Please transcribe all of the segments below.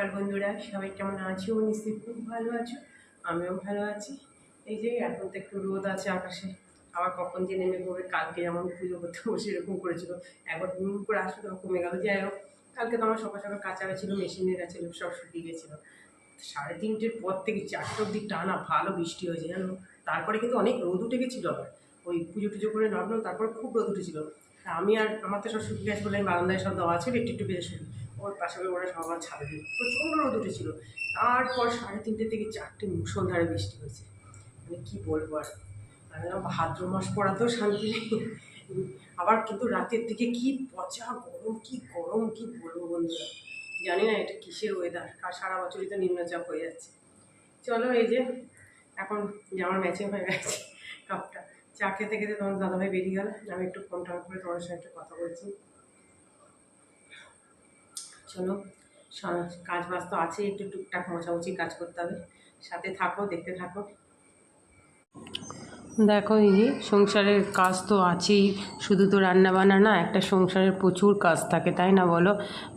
নমস্কার বন্ধুরা, সবাই কেমন আছো? নিশ্চয়ই খুব ভালো আছো, আমিও ভালো আছি। এই যে এখন তো একটু রোদ আছে আকাশে, আবার কখন যে নেমে পড়বে। কালকে যেমন পুজো করতে বসে এরকম করেছিল, একবার হুম করে আসলে তখন কমে গেল। যাই হোক, কালকে তো আমার সকাল সকাল কাঁচা ছিল, মেশিনে গেছিলো, সব শুকিয়ে গেছিলো। 3:30-র পর থেকে 4টা অব্দি টানা ভালো বৃষ্টি হয়েছে জানো। তারপরে কিন্তু অনেক রোদ উঠে গেছিলো। আবার ওই পুজো টুজো করে নামলাম, তারপরে খুব রোদ উঠেছিল। আমি আর আমার তো সব শুকিয়ে গেছে বলে আমি বারান্দায় সব দেওয়া ছিল, একটু একটু বেশি শুনি। ওর পাশে ওরা সব আমার ছাদে দিয়ে প্রচণ্ড রোদ উঠেছিল। তারপর 3:30 থেকে 4টে মুষলধারে বৃষ্টি হয়েছে। মানে কী বলবো আর, ভাদ্র মাস পড়াতেও শান্তি নেই। আবার কিন্তু রাতের দিকে কি পচা গরম, কি গরম, কি বলবো বন্ধুরা। জানি না এটা কিসের ওয়েদার, আর সারা বছরই তো নিম্নচাপ হয়ে যাচ্ছে। চলো, এই যে এখন জামার ম্যাচিং হয়ে গেছে কাপটা। চা খেতে খেতে তোমার দাদাভাই বেরিয়ে গেল, আমি একটু ফোন টোন করে তোমার সঙ্গে একটু কথা বলছি। চলো, কাজ বাজ তো আছে, একটু টুকটাক মোছামুছি কাজ করতে হবে। সাথে থাকো, দেখতে থাকো। দেখো এই যে সংসারের কাজ তো আছেই, শুধু তো রান্নাবান্না না, একটা সংসারের প্রচুর কাজ থাকে, তাই না বলো?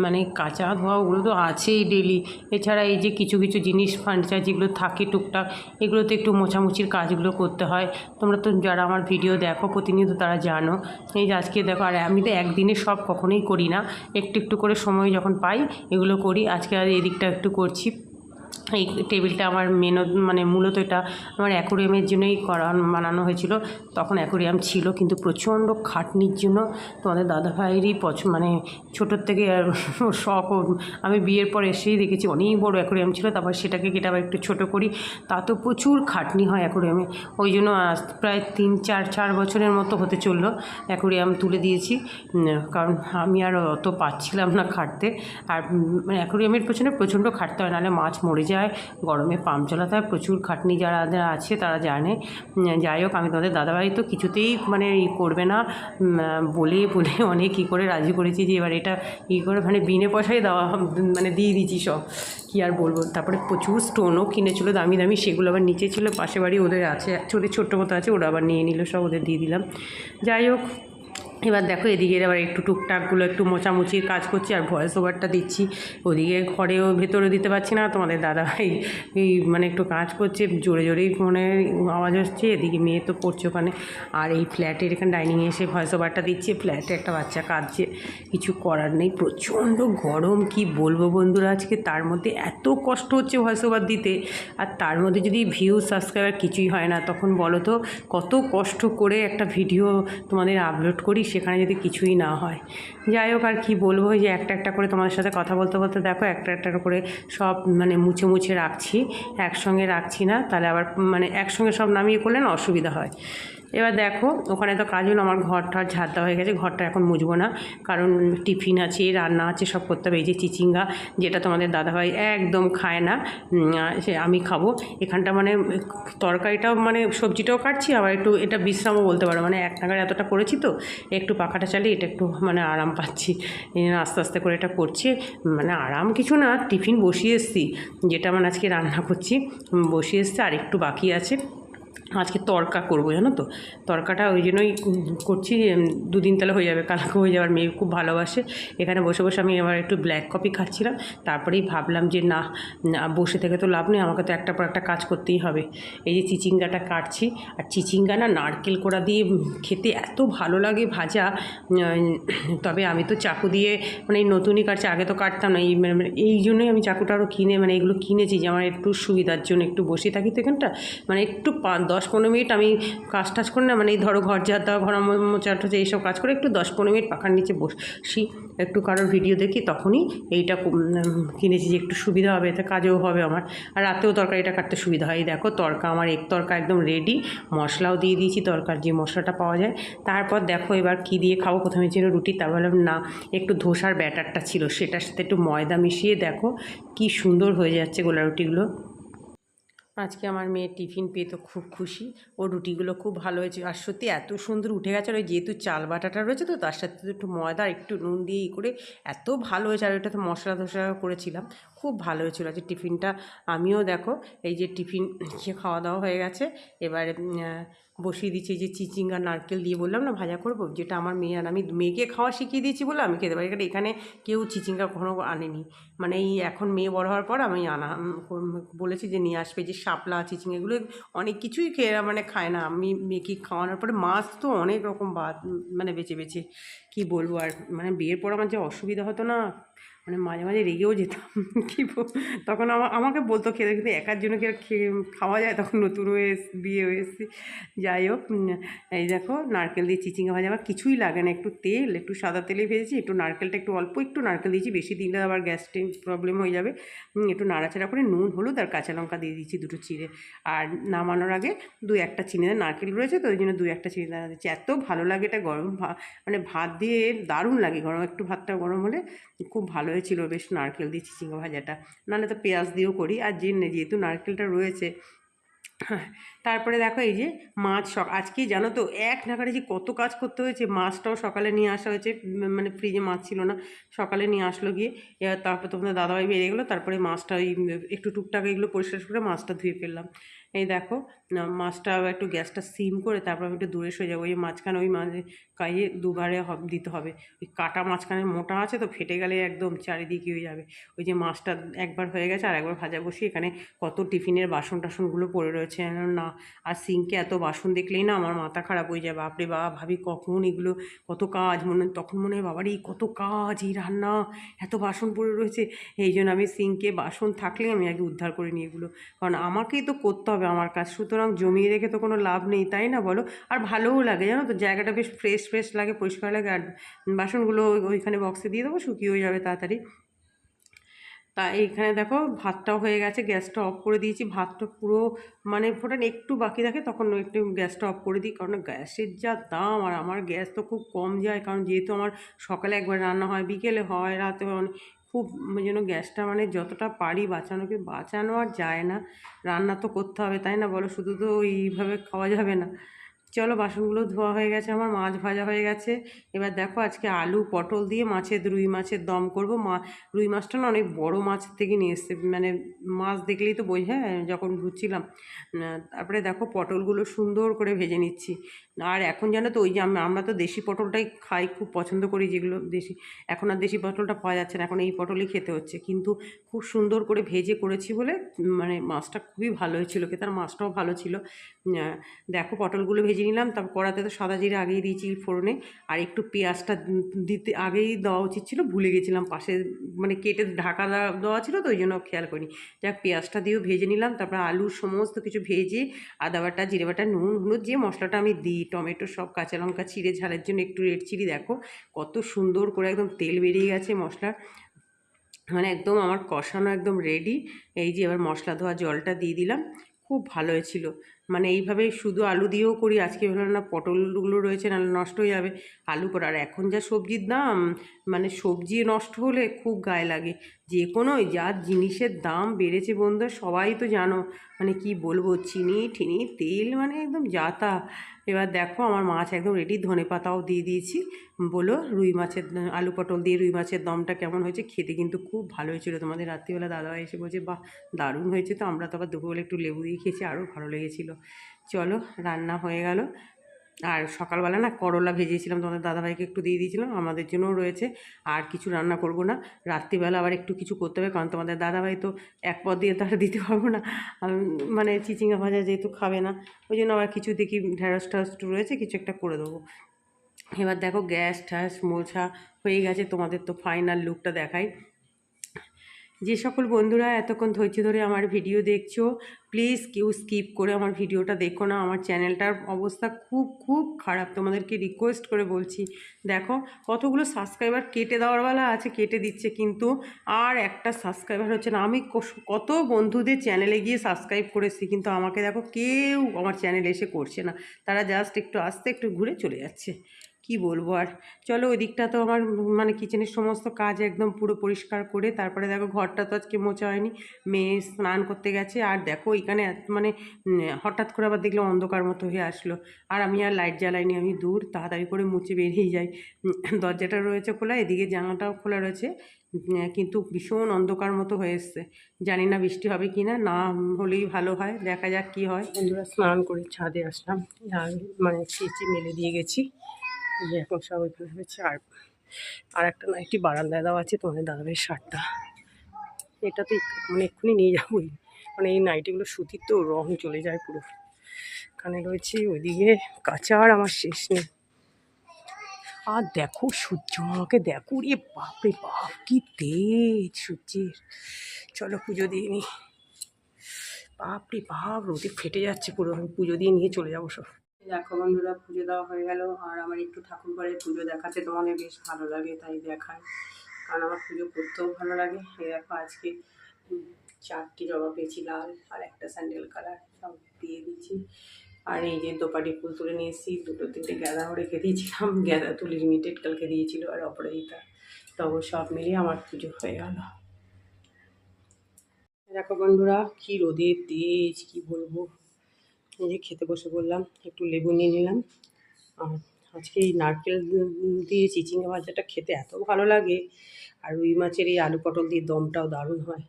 মানে কাঁচা ধোয়া ওগুলো তো আছেই ডেলি। এছাড়া এই যে কিছু কিছু জিনিস ফার্নিচার যেগুলো থাকে টুকটাক, এগুলোতে একটু মোছামুছির কাজগুলো করতে হয়। তোমরা তো যারা আমার ভিডিও দেখো প্রতিনিয়ত তারা জানো। এই যে আজকে দেখো, আর আমি তো একদিনে সব কখনোই করি না, একটু একটু করে সময় যখন পাই এগুলো করি। আজকে আর এদিকটা একটু করছি। এই টেবিলটা আমার মানে মূলত এটা আমার অ্যাকোরিয়ামের জন্যই বানানো হয়েছিল। তখন অ্যাকোরিয়াম ছিল, কিন্তু প্রচণ্ড খাটনির জন্য তোমাদের দাদাভাইয়েরই মানে ছোটোর থেকে শখ। আমি বিয়ের পর এসেই দেখেছি অনেক বড় অ্যাকোরিয়াম ছিল, তারপর সেটাকে কেটে আবার একটু ছোটো করি। তা তো প্রচুর খাটনি হয় অ্যাকোরিয়ামে। ওই জন্য প্রায় 4 বছরের মতো হতে চললো অ্যাকোরিয়াম তুলে দিয়েছি, কারণ আমি আর অত পাচ্ছিলাম না খাটতে। আর মানে অ্যাকোরিয়ামের পেছনে প্রচণ্ড খাটতে হয়, নাহলে মাছ মরে যায়, গরমে পাম্প চালাতে হয়, প্রচুর খাটনি। যারা আছে তারা জানে। যাই হোক, আমি তোমাদের দাদাভাই তো কিছুতেই মানে করবে না বলে বলে অনেক কী করে রাজি করেছি যে এবার এটা করে মানে বিনে পয়সায় দেওয়া, মানে দিয়ে দিচ্ছি সব। কী আর বলবো। তারপরে প্রচুর স্টোনও কিনেছিলো দামি দামি, সেগুলো আবার নিচে ছিল, পাশে বাড়ি ওদের আছে, ছোট্ট মতো আছে, ওরা আবার নিয়ে নিল সব, ওদের দিয়ে দিলাম। যাই হোক, এবার দেখো এদিকে আবার একটু টুকটাকগুলো একটু মোছামুছির কাজ করছি আর ভয়েস ওভারটা দিচ্ছি। ওদিকে ঘরেও ভেতরে দিতে পারছি না, তোমাদের দাদাভাই এই মানে একটু কাজ করছে, জোরে জোরেই ফোনে আওয়াজ হচ্ছে, এদিকে মেয়ে তো পড়ছে ওখানে। আর এই ফ্ল্যাটের এখানে ডাইনিংয়ে এসে ভয়েস ওভারটা দিচ্ছি। ফ্ল্যাটে একটা বাচ্চা কাঁদছে, কিছু করার নেই, প্রচণ্ড গরম, কি বলবো বন্ধুরা। আজকে তার মধ্যে এত কষ্ট হচ্ছে ভয়েস ওভার দিতে, আর তার মধ্যে যদি ভিউ সাবস্ক্রাইবার কিছুই হয় না, তখন বলো তো কত কষ্ট করে একটা ভিডিও তোমাদের আপলোড করি, সেখানে যদি কিছুই না হয়। যাই হোক, আর কি বলবো, যে একটা একটা করে তোমাদের সাথে কথা বলতে বলতে দেখো একটা একটা করে সব মানে মুছে মুছে রাখছি, একসঙ্গে রাখছি না, তাহলে আবার মানে একসঙ্গে সব নামিয়ে করলে না অসুবিধা হয়। এবার দেখো ওখানে তো কাজ হলো, আমার ঘরটা ঝাড় দেওয়া হয়ে গেছে, ঘরটা এখন মুছবো না, কারণ টিফিন আছে, রান্না আছে, সব করতে হবে। এই যে চিচিঙ্গা, যেটা তোমাদের দাদাভাই একদম খায় না, সে আমি খাবো। এখানটা মানে তরকারিটাও মানে সবজিটাও কাটছি, আবার একটু এটা বিশ্রামও বলতে পারো, মানে এক নাগারে এতটা করেছি তো একটু পাখাটা চালিয়ে এটা একটু মানে আরাম পাচ্ছি, আস্তে আস্তে করে এটা করছি। মানে আরাম কিছু না, টিফিন বসিয়ে এসেছি, যেটা মানে আজকে রান্না করছি বসিয়ে এসেছি, আর একটু বাকি আছে। আজকে তড়কা করবো জানো তো, তড়কাটা ওই জন্যই করছি, 2 দিন তাহলে হয়ে যাবে, কালকে হয়ে যাবে। মেয়ে খুব ভালোবাসে। এখানে বসে বসে আমি এবার একটু ব্ল্যাক কফি খাচ্ছিলাম, তারপরেই ভাবলাম যে না, বসে থেকে তো লাভ নেই, আমাকে তো একটা পর একটা কাজ করতেই হবে। এই যে চিচিঙ্গাটা কাটছি, আর চিচিঙ্গা না নারকেল কোড়া দিয়ে খেতে এত ভালো লাগে ভাজা। তবে আমি তো চাকু দিয়ে মানে নতুনই কাটছি, আগে তো কাটতাম না, এই জন্যই আমি চাকুটা আরও কিনে মানে এগুলো কিনেছি, যে আমার একটু সুবিধার জন্য। একটু বসে থাকি তো এখানটা, মানে একটু 10-15 মিনিট আমি কাজ টাজ করি না, মানে এই ধরো ঘর ঝাড় দেওয়া, ঘর মোছা টোছা এইসব কাজ করে একটু 10-15 মিনিট পাখার নিচে বসি, একটু কারোর ভিডিও দেখি, তখনই এইটা কিনেছি, যে একটু সুবিধা হবে, এতে কাজেও হবে আমার, আর রাতেও তরকারিটা কাটতে সুবিধা হয়। এই দেখো তরকা আমার তরকা একদম রেডি, মশলাও দিয়ে দিয়েছি, তরকার যে মশলাটা পাওয়া যায়। তারপর দেখো এবার কি দিয়ে খাবো, প্রথমে ছিল রুটি, তারপর বললাম না, একটু ধোসার ব্যাটারটা ছিল, সেটার সাথে একটু ময়দা মিশিয়ে দেখো কি সুন্দর হয়ে যাচ্ছে গোলা রুটিগুলো। আজকে আমার মেয়ের টিফিন পেয়ে তো খুব খুশি, ও রুটিগুলো খুব ভালো হয়েছে, আর সত্যি এত সুন্দর উঠে গেছে। আর ওই যেহেতু চাল বাটাটা রয়েছে তো, তার সাথে একটু ময়দা একটু নুন দিয়ে করে এত ভালো হয়েছে। আর ওটা তো মশলা ধোসা করেছিলাম, খুব ভালো হয়েছিল আজকে টিফিনটা। আমিও দেখো এই যে টিফিন খেয়ে খাওয়া দাওয়া হয়ে গেছে, এবারে বসিয়ে দিচ্ছি যে চিচিঙ্গা নারকেল দিয়ে বললাম না ভাজা করব, যেটা আমার মেয়ে আর আমি মেয়েকে খাওয়া শিখিয়ে দিয়েছি বলে আমি খেতে পারি। এখানে কেউ চিচিঙ্গা কখনো আনেনি, মানে এই এখন মেয়ে বড় হওয়ার পর আমি বলেছি যে নিয়ে আসবে, যে শাপলা চিচিঙ্গা এগুলো অনেক কিছুই খেয়ে মানে খায় না। আমি মেয়েকে খাওয়ানোর পরে মাছ তো অনেক রকম মানে বেছে বেছে কী বলবো। আর মানে বিয়ের পর আমার যে অসুবিধা হতো না, মানে মাঝে মাঝে রেগেও যেতাম কী তখন আমাকে বলতো খেতে খেতে একার জন্য খেয়ে খাওয়া যায়, তখন নতুন হয়ে বিয়ে হয়ে এসেছি। যাই হোক, এই দেখো নারকেল দিয়ে চিচিঙ্গা ভাজা, আমার কিছুই লাগে না, একটু তেল, একটু সাদা তেলে ভেজেছি, একটু নারকেলটা একটু অল্প একটু নারকেল দিয়েছি, বেশি দিলে আবার গ্যাস্ট্রিক প্রবলেম হয়ে যাবে। একটু নাড়াচাড়া করে নুন হলুদ আর কাঁচা লঙ্কা দিয়ে দিচ্ছি দুটো চিড়ে, আর নামানোর আগে একটা চিনি নারকেল রয়েছে তো ওই জন্য একটা চিনি দানা দিচ্ছি। এত ভালো লাগে এটা গরম মানে ভাত দিয়ে দারুণ লাগে, গরম একটু ভাতটা গরম হলে খুব ভালো হয়েছিল বেশ নারকেল দিয়ে চিচিঙ্গা ভাজাটা। নাহলে তো পেঁয়াজ দিয়েও করি, আর যেহেতু নারকেলটা রয়েছে। তারপরে দেখো এই যে মাছ আজকেই জানো তো এক নাগারে যে কত কাজ করতে হয়েছে। মাছটাও সকালে নিয়ে আসা হয়েছে, মানে ফ্রিজে মাছ ছিল না, সকালে নিয়ে আসলো গিয়ে, এবার তারপর তোমাদের দাদাভাই বেরিয়ে গেলো, তারপরে মাছটা ওই একটু টুকটাক এগুলো পরিষ্কার করে মাছটা ধুয়ে ফেললাম। এই দেখো মাছটা একটু গ্যাসটা সিম করে তারপর আমি একটু দূরে সরে যাবো। ওই মাঝখানে ওই মাঝে কাইয়ে দুবারে দিতে হবে, ওই কাটা মাঝখানে মোটা আছে তো ফেটে গেলে একদম চারিদিকে হয়ে যাবে। ওই যে মাছটা একবার হয়ে গেছে আর একবার ভাজা বসি, এখানে কত টিফিনের বাসন টাসনগুলো পড়ে রয়েছে না, আর সিঙ্কে এত বাসন দেখলেই না আমার মাথা খারাপ হয়ে যায়। বাপরে বাবা, ভাবি কখন এগুলো কত কাজ, তখন মনে হয় বাবারই কত কাজ, এই রান্না এত বাসন পড়ে রয়েছে। এই জন্য আমি সিঙ্কে বাসন থাকলে আমি আগে উদ্ধার করে নিই এগুলো, কারণ আমাকেই তো করতে হবে আমার কাজ, সুতরাং জমিয়ে রেখে তো কোনো লাভ নেই, তাই না বলো? আর ভালোও লাগে জানো তো, জায়গাটা বেশ ফ্রেশ ফ্রেশ লাগে, পরিষ্কার লাগে। আর বাসনগুলো ওইখানে বক্সে দিয়ে দেবো, শুকিয়ে যাবে তাড়াতাড়ি। তা এইখানে দেখো ভাতটাও হয়ে গেছে, গ্যাসটা অফ করে দিয়েছি। ভাতটা পুরো মানে ফোটান একটু বাকি থাকে তখন একটু গ্যাসটা অফ করে দিই, কারণ গ্যাসের যা দাম। আর আমার গ্যাস তো খুব কম যায়, কারণ যেহেতু আমার সকালে একবার রান্না হয়, বিকেলে হয়, রাতে খুব ওই জন্য গ্যাসটা মানে যতটা পারি বাঁচানো আর যায় না। রান্না তো করতে হবে, তাই না বলো? শুধু তো এইভাবে খাওয়া যাবে না। চলো বাসনগুলো ধোয়া হয়ে গেছে, আমার মাছ ভাজা হয়ে গেছে। এবার দেখো আজকে আলু পটল দিয়ে রুই মাছের দম করবো। রুই মাছটা না অনেক বড় মাছের থেকে নিয়ে এসছে, মানে মাছ দেখলেই তো বোঝা যখন ঘুরছিলাম। তারপরে দেখো পটলগুলো সুন্দর করে ভেজে নিচ্ছি। আর এখন জানো তো ওই যে আমরা তো দেশি পটলটাই খাই, খুব পছন্দ করি, যেগুলো দেশি। এখন আর দেশি পটলটা পাওয়া যাচ্ছে না, এখন এই পটলই খেতে হচ্ছে, কিন্তু খুব সুন্দর করে ভেজে করেছি বলে মানে মাছটা খুবই ভালো হয়েছিল খেতে, আর মাছটাও ভালো ছিল। দেখো পটলগুলো ভেজে নিলাম, তারপর কড়াতে তো সাদা জিরে আগেই দিয়েছি ফোড়নে, আর একটু পেঁয়াজটা দিতে আগেই দেওয়া উচিত ছিল, ভুলে গেছিলাম, পাশে মানে কেটে ঢাকা দেওয়া ছিল তো ওই জন্য খেয়াল করিনি। যাক পেঁয়াজটা দিয়েও ভেজে নিলাম, তারপর আলুর সমস্ত কিছু ভেজে আদা বাটা জিরে বাটা নুন হলুদ যে মশলাটা আমি দিই, টমেটো সব কাঁচা লঙ্কা চিড়ে ঝালের জন্য একটু রেড চিলি, দেখো কত সুন্দর করে একদম তেল বেরিয়ে গেছে মশলার, মানে একদম আমার কষানো একদম রেডি। এই যে এবার মশলা ধোয়া জলটা দিয়ে দিলাম, খুব ভালো হয়েছিল। মানে এইভাবে শুধু আলু দিয়েও করি, আজকে ভালো না পটলগুলো রয়েছে, নাহলে নষ্ট হয়ে যাবে আলু করে। আর এখন যা সবজির দাম, মানে সবজি নষ্ট হলে খুব গায়ে লাগে। যে কোনো যা জিনিসের দাম বেড়েছে বন্ধু, সবাই তো জানো, মানে কি বলবো, চিনি ঠিনি তেল মানে একদম যাতা। এবার দেখো আমার মাছ একদম রেডি, ধনে পাতাও দিয়ে দিয়েছি। বলো রুই মাছের আলু পটল দিয়ে রুই মাছের দমটা কেমন হয়েছে? খেতে কিন্তু খুব ভালো হয়েছিল। তোমাদের রাত্রিবেলা দাদাভাই এসে বলছে বাহ দারুণ হয়েছে, তো আমরা তো আবার দুপুরবেলা একটু লেবু দিয়ে খেয়েছি, আরও ভালো লেগেছিলো। চলো রান্না হয়ে গেল। আর সকালবেলা না করলা ভেজেছিলাম, তোমাদের দাদাভাইকে একটু দিয়ে দিয়েছিলাম, আমাদের জন্যও রয়েছে। আর কিছু রান্না করব না, রাত্রিবেলা আবার একটু কিছু করতে হবে, কারণ তোমাদের দাদাভাই তো এক পদ দিয়ে তারা দিতে পারবো না, মানে চিচিঙ্গা ভাজা যেহেতু খাবে না, ওই জন্য আবার কিছু দেখি ঢ্যাঁড়স ট্যাঁড়স রয়েছে, কিছু একটা করে দেবো। এবার দেখো গ্যাস ট্যাস মোছা হয়ে গেছে, তোমাদের তো ফাইনাল লুকটা দেখাই। যে সকল বন্ধুরা এতক্ষণ ধৈর্য ধরে আমার ভিডিও দেখছো, প্লিজ কেউ স্কিপ করে আমার ভিডিওটা দেখো না। আমার চ্যানেলটার অবস্থা খুব খুব খারাপ, তোমাদেরকে রিকোয়েস্ট করে বলছি। দেখো কতগুলো সাবস্ক্রাইবার কেটে দেওয়ার বেলা আছে, কেটে দিচ্ছে, কিন্তু আর একটা সাবস্ক্রাইবার হচ্ছে না। আমি কত বন্ধুদের চ্যানেলে গিয়ে সাবস্ক্রাইব করেছি, কিন্তু আমাকে দেখো কেউ আমার চ্যানেলে এসে করছে না, তারা জাস্ট একটু আসতে একটু ঘুরে চলে যাচ্ছে। কি বলবো আর। চলো ওই দিকটা তো আমার মানে কিচেনের সমস্ত কাজ একদম পুরো পরিষ্কার করে তারপরে দেখো ঘরটা তো আজকে মোছা হয়নি, মেয়ে স্নান করতে গেছে। আর দেখো এখানে মানে হঠাৎ করে আবার দেখলাম অন্ধকার মতো হয়ে আসলো, আর আমি আর লাইট জ্বালাইনি, আমি দূর তাড়াতাড়ি করে মুছে বেরিয়ে যাই। দরজাটা রয়েছে খোলা, এদিকে জানালাটাও খোলা রয়েছে, কিন্তু ভীষণ অন্ধকার মতো হয়ে এসছে। জানি না বৃষ্টি হবে কি না, না হলেই ভালো হয়, দেখা যাক কি হয়। বন্ধুরা স্নান করে ছাদে আসলাম, মানে চেঁচে মেলে দিয়ে গেছি, যে এখন সব ওইখানে হয়েছে। আর একটা নাইটি বারান্দায় দেওয়া আছে, তোমাদের দাদাভাইয়ের শার্টটা, এটাতে মানে এক্ষুনি নিয়ে যাবোই, মানে এই নাইটিগুলো সুতির তো রং চলে যায় পুরো। এখানে রয়েছে, ওইদিকে কাঁচা আর আমার শেষ নেই। আর দেখো সূর্য আমাকে দেখো, রে বাপরে বাপ কি তেজ সূর্যের। চলো পুজো দিয়ে নিই, বাপরে বাপ রোদে ফেটে যাচ্ছে পুরো, আমি পুজো দিয়ে নিয়ে চলে যাবো সব। দেখো বন্ধুরা পুজো দেওয়া হয়ে গেল, আর আমার একটু ঠাকুর ঘরের পুজো দেখাতে তোমাদের বেশ ভালো লাগে তাই দেখায়, কারণ আমার পুজো করতেও ভালো লাগে। এই দেখো আজকে 4টি জবা পেয়েছি লাল, আর একটা স্যান্ডেল কালার, সব দিয়ে দিচ্ছি। আর এই যে দোপাটি ফুল তুলে নিয়ে এসেছি, 2-3টে গাঁদাও রেখে দিয়েছিলাম, গাঁদা তো লিমিটেড কালকে দিয়েছিল, আর অপরাজিতা, তবে সব মিলিয়ে আমার পুজো হয়ে গেল। দেখো বন্ধুরা কি রোদের তেজ, কি বলবো। এই যে খেতে বসে বললাম, একটু লেবু নিয়ে নিলাম। আর আজকে এই নারকেল দিয়ে চিচিঙ্গা ভাজাটা খেতে এত ভালো লাগে, আর রুই মাছের এই আলু পটল দিয়ে দমটাও দারুণ হয়।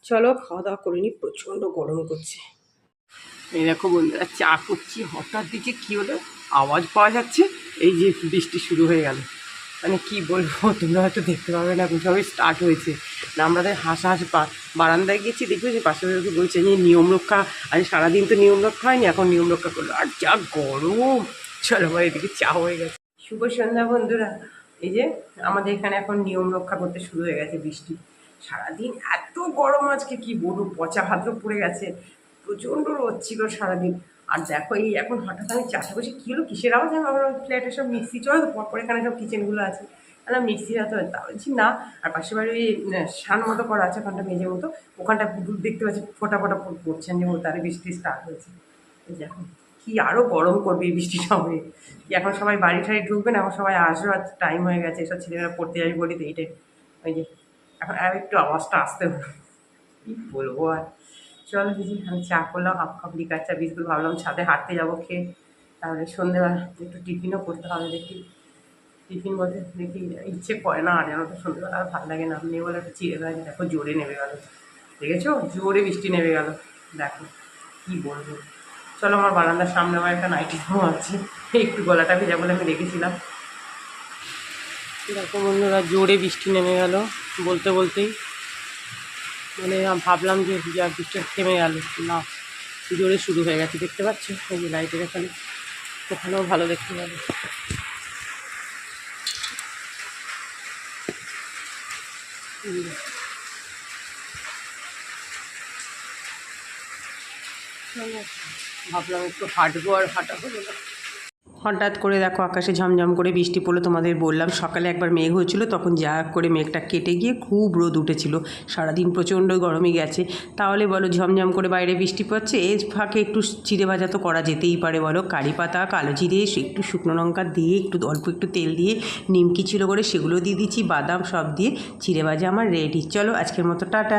চলো খাওয়া দাওয়া করে নিই, প্রচণ্ড গরম করছে। এই দেখো বন্ধুরা চা করছি, হঠাৎ দিকে কী হলো আওয়াজ পাওয়া যাচ্ছে, এই যে বৃষ্টি শুরু হয়ে গেল। মানে কি বলবো, তোমরা হয়তো দেখতে পাবে না, সবই স্টার্ট হয়েছে না। আমাদের হাঁস বারান্দায় গেছি, দেখবে যে পাশে বলছে যে নিয়ম রক্ষা, আজ সারাদিন তো নিয়ম রক্ষা হয়নি, এখন নিয়ম রক্ষা করলো, আর যা গরম। চলো আমার এদিকে চা হয়ে গেছে। শুভ সন্ধ্যা বন্ধুরা, এই যে আমাদের এখানে এখন নিয়ম রক্ষা করতে শুরু হয়ে গেছে বৃষ্টি। সারাদিন এত গরম আজকে কি বলবো, পচা ভাদ্র পড়ে গেছে, প্রচণ্ড রোদ ছিল সারাদিন। আর দেখো এই এখন হঠাৎ আমি চাষে বসে কী হলো কিসের আওয়াজ, আমি আমার ফ্ল্যাটে সব মিক্সি চলে তো, পরপর এখানে সব কিচেনগুলো আছে, আর মিক্সি হয়তো তা বলছি না। আর পাশে বাড়ি ওই সান মতো করা আছে, ওখানটা মেঝের মতো, ওখানটা দুধ দেখতে পাচ্ছি ফোটা ফোটা পড়ছেন, যে তারে বৃষ্টি স্টার্ট হয়েছে। এই দেখো কি আরও গরম করবে এই বৃষ্টির সময়, এখন সবাই বাড়ি ঠাড়ি ঢুকবে না, এখন সবাই আসবে, আর টাইম হয়ে গেছে, এসব ছেলেরা পড়তে যাবি বলি তো এইটাই। ওই যে এখন আর একটু আওয়াজটা আসতে হলো, কী বলবো আর। চলো দিদি, আমি চা করলাম, হাফ কাপ লিকার চা, বিস্কুট, ভাবলাম ছাদে হাঁটতে যাবো খেয়ে, তাহলে সন্ধ্যেবেলা একটু টিফিনও করতে হবে। দেখি টিফিন বলতে দেখি ইচ্ছে করে না, আর যেন তো সন্ধ্যেবেলা আর ভালো লাগে না, মেয়ে বলে একটা চিড়ে গাছ, দেখো জোরে নেমে গেল, দেখেছো জোরে বৃষ্টি নেমে গেল, দেখো কী বলবো। চলো আমার বারান্দার সামনে আমার একটা নাইটি আছে, একটু গলাটা ভেজা বলে আমি রেখেছিলাম। দেখো বন্ধুরা জোরে বৃষ্টি নেমে গেল, বলতে বলতেই মানে ভাবলাম যে যা বৃষ্টি থেমে গেল, না জোরে শুরু হয়ে গেছে, দেখতে পাচ্ছ এই যে লাইটের এখানে, ওখানেও ভালো দেখতে পাবে। ভাবলাম একটু হাঁটবো, আর হাঁটা হলো না। হঠাৎ করে দেখো আকাশে ঝমঝম করে বৃষ্টি পড়লো, তোমাদের বললাম সকালে একবার মেঘ হয়েছিল, তখন যা করে মেঘটা কেটে গিয়ে খুব রোদ উঠেছিল, সারাদিন প্রচণ্ড গরমে গেছে। তাহলে বলো ঝমঝম করে বাইরে বৃষ্টি পড়ছে, এর ফাঁকে একটু চিড়ে ভাজা তো করা যেতেই পারে বলো, কারি পাতা, কালো জিরে, একটু শুকনো লঙ্কা দিয়ে, একটু অল্প একটু তেল দিয়ে, নিমকি ছিল করে সেগুলো দিয়ে দিচ্ছি, বাদাম সব দিয়ে চিড়ে ভাজা আমার রেডি। চলো আজকের মতো টাটা।